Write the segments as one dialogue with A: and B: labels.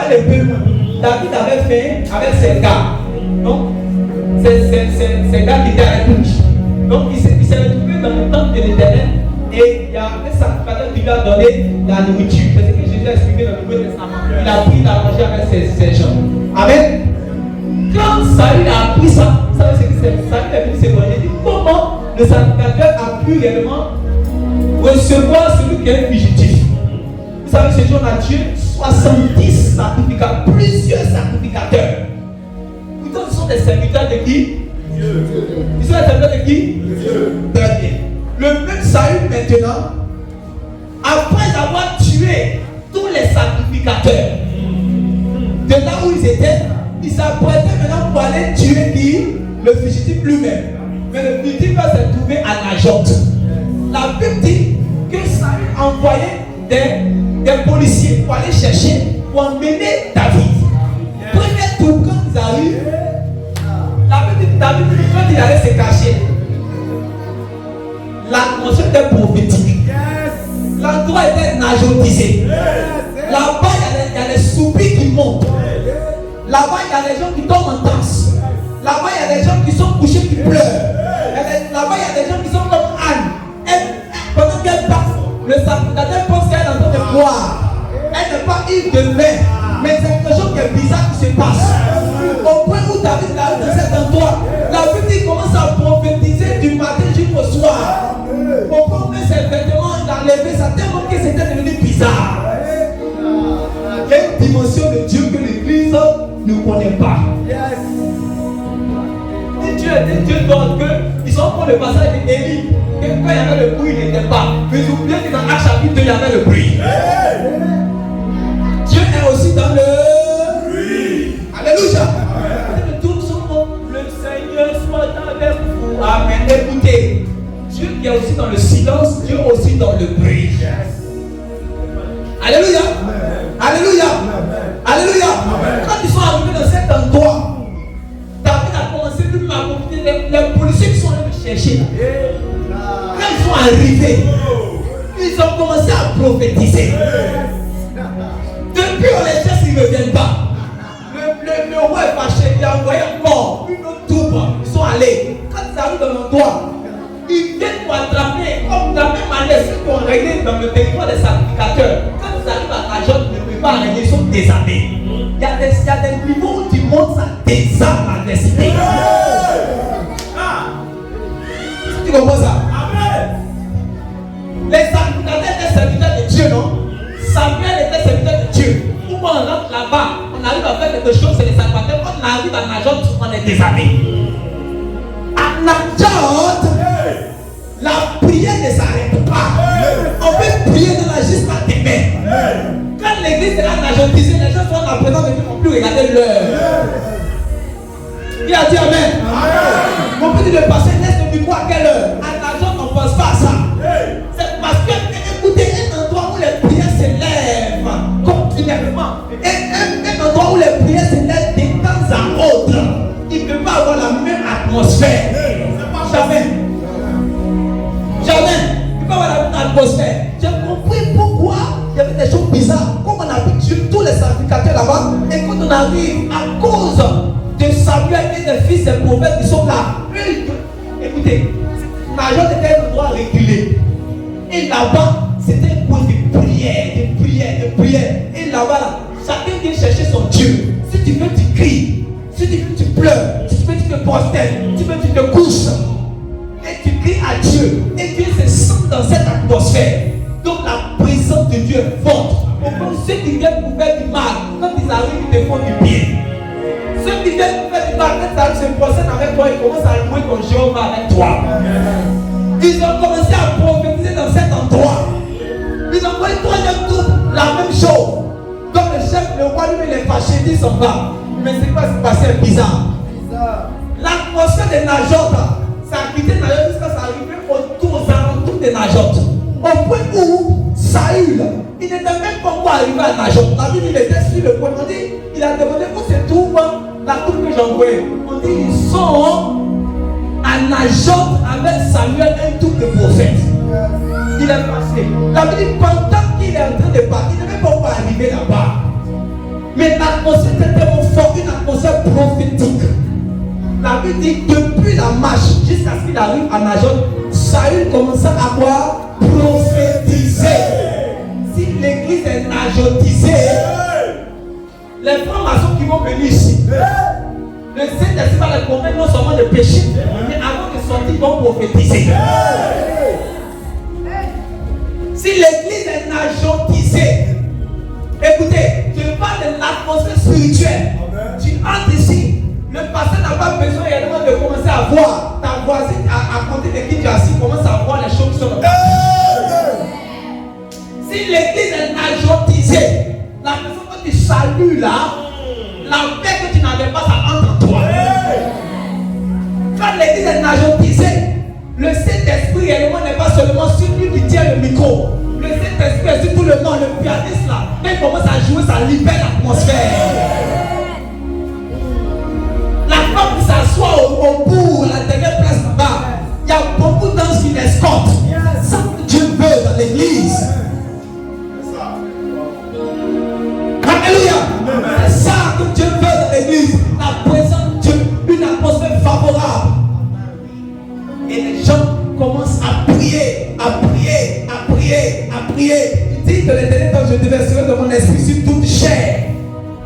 A: allez peu loin. David avait fait avec ses gars. Donc, ces gars qui étaient à la touche. Donc, il s'est retrouvé dans le temple de l'Éternel et il y a un sacrificateur qui lui a donné la nourriture. C'est ce que Jésus a expliqué dans le Nouveau Testament. Il a pris la manger avec ses gens. Amen. Quand Saül a appris ça, vous savez ce que c'est? Saül est venu se manger. Il dit comment le sacrificateur a pu réellement recevoir celui qui est fugitif. Vous savez, ce jour a tué 70 sacrificateurs, plusieurs sacrificateurs. Pourtant, ce sont des serviteurs de qui? Dieu. Ils sont des serviteurs de qui? Dieu. Le même Saül maintenant, après avoir tué tous les sacrificateurs, de là où ils étaient, ils s'apprêtaient maintenant pour aller tuer qui? Le fugitif lui-même. Mais le fugitif va se trouver à Najoth. La Bible dit que Saül envoyait des policiers pour aller chercher, pour emmener David. Premier tour, quand ils arrivent, David, quand il allait se cacher, l'atmosphère était prophétique. L'endroit était najothisé. Là-bas, il y a les soupirs qui montent. Là-bas, il y a les gens qui tombent en danse. Là-bas, il y a des gens qui sont couchés, qui pleurent. Là-bas, il y a des gens qui sont comme Anne. Pendant qu'elle passe, le sacrificateur pense qu'elle est en train de boire. Elle n'est pas ivre de vin. Mais c'est quelque chose qui est bizarre qui se passe. Au point où David arrive dans cet endroit, la Bible commence à prophétiser du matin jusqu'au soir. Au point où ses vêtements, il a levé ça tellement que c'était devenu bizarre. Il y a une dimension de Dieu que l'Église ne connaît pas. Si Dieu était Dieu d'autre que ils sont pour le passage d'Élie, que quand il y avait le bruit, il n'était pas. Mais oubliez que dans Actes chapitre 2, il y avait le bruit. Dieu est aussi dans le bruit. Alléluia. Le Seigneur soit avec vous. Amen. Écoutez, Dieu qui est aussi dans le silence, Dieu est aussi dans le bruit. Alléluia. Alléluia. Alléluia. Quand ils sont arrivés dans cet endroit, David a commencé lui à compter les policiers qui sont allés le chercher. Quand ils sont arrivés, ils ont commencé à prophétiser. Depuis on les cherche, ils ne reviennent pas. Le roi est fâché, il a envoyé encore une autre troupe. Ils sont allés. Quand ils arrivent dans l'endroit, ils viennent pour attraper, comme de la même manière, ceux qui ont régné dans le territoire des sacrificateurs. Quand ils arrivent à Najoth, ils ne peuvent pas régner, ils sont désarmés. Il y a des niveaux où tu montes, ça désarme l'adversité. Tu comprends ça? Amen. Les sacrificateurs étaient serviteurs de Dieu, non? Samuel était serviteur de Dieu. Pourquoi on rentre là-bas, on arrive à faire quelque chose, c'est les sacrificateurs. Quand on arrive à Najoth, on est désarmé. À Najoth, la prière ne s'arrête pas. On peut prier de la jusqu'à demain. Quand l'église est là, najothisée, les gens sont dans la présence de Dieu, on ne peut plus regarder l'heure. Qui a dit Amen? On peut dire le pasteur laisse le micro à quelle heure? À Najoth, on ne pense pas à ça. C'est parce que, écoutez, un endroit où les prières s'élèvent continuellement, et un endroit où les prières s'élèvent de temps à autre, il ne peut pas avoir la même atmosphère. Jamais. Jamais. Il ne peut pas avoir la même atmosphère. J'ai compris pourquoi il y avait des choses bizarres. Comme on a vu tous les sacrificateurs là-bas, et quand on arrive à cause de Samuel et des fils des prophètes qui sont là, écoutez, Najoth était un endroit reculé. Et là-bas, c'était un point de prière, de prière, de prière. Et là-bas, là, chacun vient chercher son Dieu. Si tu veux, tu cries. Si tu veux, tu pleures. Si tu veux, tu te prosternes. Si tu veux, tu te couches. Et tu cries à Dieu. Et Dieu se sent dans cette atmosphère. Donc la présence de Dieu est forte. Au fond, ceux qui viennent pour faire du mal, quand ils arrivent, ils te font du bien. Ceux qui viennent pour faire du mal, quand ils arrivent, se procèdent avec toi, ils commencent à louer ton Jéhovah avec toi. Ils ont commencé à prophétiser dans cet endroit. Ils ont envoyé troisième troupe, la même chose. Donc le chef, le roi lui, il est fâché, il s'en va. Mais c'est quoi ce passé bizarre? L'atmosphère de Najoth, ça a quitté Najoth jusqu'à s'arriver aux alentours de Najoth. Au point où Saül, il n'était même pas encore arrivé à Najoth. La Bible, il était sur le point. On dit, il a demandé où se trouve la troupe que j'ai envoyée. On dit, ils sont à Najoth avec Samuel, un troupe de prophètes. Il est passé. La Bible dit, pendant qu'il est en train de partir, il ne devait pas encore arriver là-bas. Mais L'atmosphère était tellement forte, une atmosphère prophétique. La Bible dit depuis la marche jusqu'à ce qu'il arrive à Najon, Saül commença à quoi? Prophétiser. Si l'église est najotisée, les francs-maçons qui vont venir ici, le Saint-Esprit va les convaincre non seulement de péché, mais avant de sortir, ils vont prophétiser. Si l'église est najotisée, écoutez, je parle de l'atmosphère spirituelle. Tu entres ici, le pasteur n'a pas besoin réellement de commencer à voir ta voisine à côté de qui tu es assis, commence à voir les choses qui sont là. Si l'église est najotisée, la personne que tu salues là, la paix que tu n'avais pas, ça entre en toi. Quand l'église est najotisée, le Saint-Esprit réellement n'est pas seulement sur lui qui tient le micro. Le Saint-Esprit est sur tout le monde, le pianiste là. Quand il commence à jouer, ça libère l'atmosphère. La femme qui s'assoit au bout, à la dernière place là-bas, il y a beaucoup d'anges qui l'escortent. Ça que Dieu veut dans l'église. Alléluia. C'est ça que Dieu veut dans l'église. La présence de Dieu, une atmosphère favorable. Et les gens commencent à prier, à prier, à prier, à prier. Il dit que l'Éternel, quand je déverserai de mon esprit sur toute chair.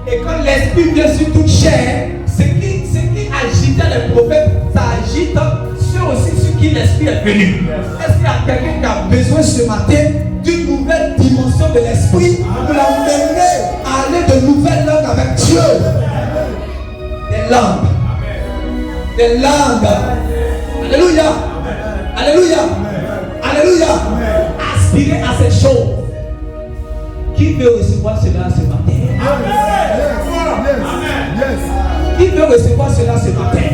A: Et quand l'esprit vient sur toute chair, ce qui agitait les prophètes, ça agite ceux aussi sur qui l'esprit est venu. Est-ce qu'il y a quelqu'un qui a besoin ce matin d'une nouvelle dimension de l'esprit pour l'amener à aller de nouvelles langues avec Dieu? Des langues. Des langues. Alléluia. Alléluia. Alléluia. Aspirez à ces choses. Qui veut recevoir cela ce matin? Qui veut recevoir cela ce matin?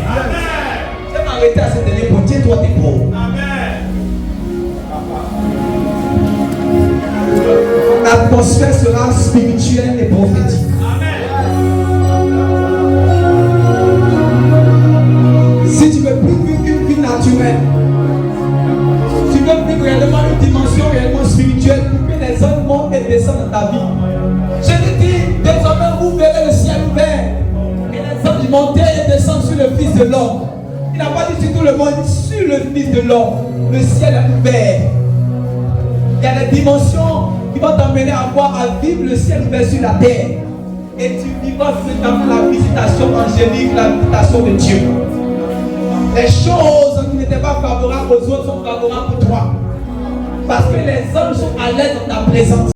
A: Je vais m'arrêter à cette dernière pour dire toi t'es pauvre. L'atmosphère sera spirituelle et prophétique. Si tu veux plus vivre une vie naturelle, tu veux vivre réellement une dimension réellement spirituelle pour que les hommes montent et descendent dans ta vie. Je te dis, désormais vous verrez le ciel ouvert et les hommes monter et descendre sur le Fils de l'homme. Il n'a pas dit sur tout le monde, sur le Fils de l'homme. Le ciel est ouvert. Il y a des dimensions qui vont t'emmener à voir, à vivre le ciel ouvert sur la terre. Et tu vivras fréquemment la visitation angélique, la visitation de Dieu. Les choses qui n'étaient pas favorables aux autres sont favorables pour toi. Parce que les hommes sont à l'aise dans ta présence.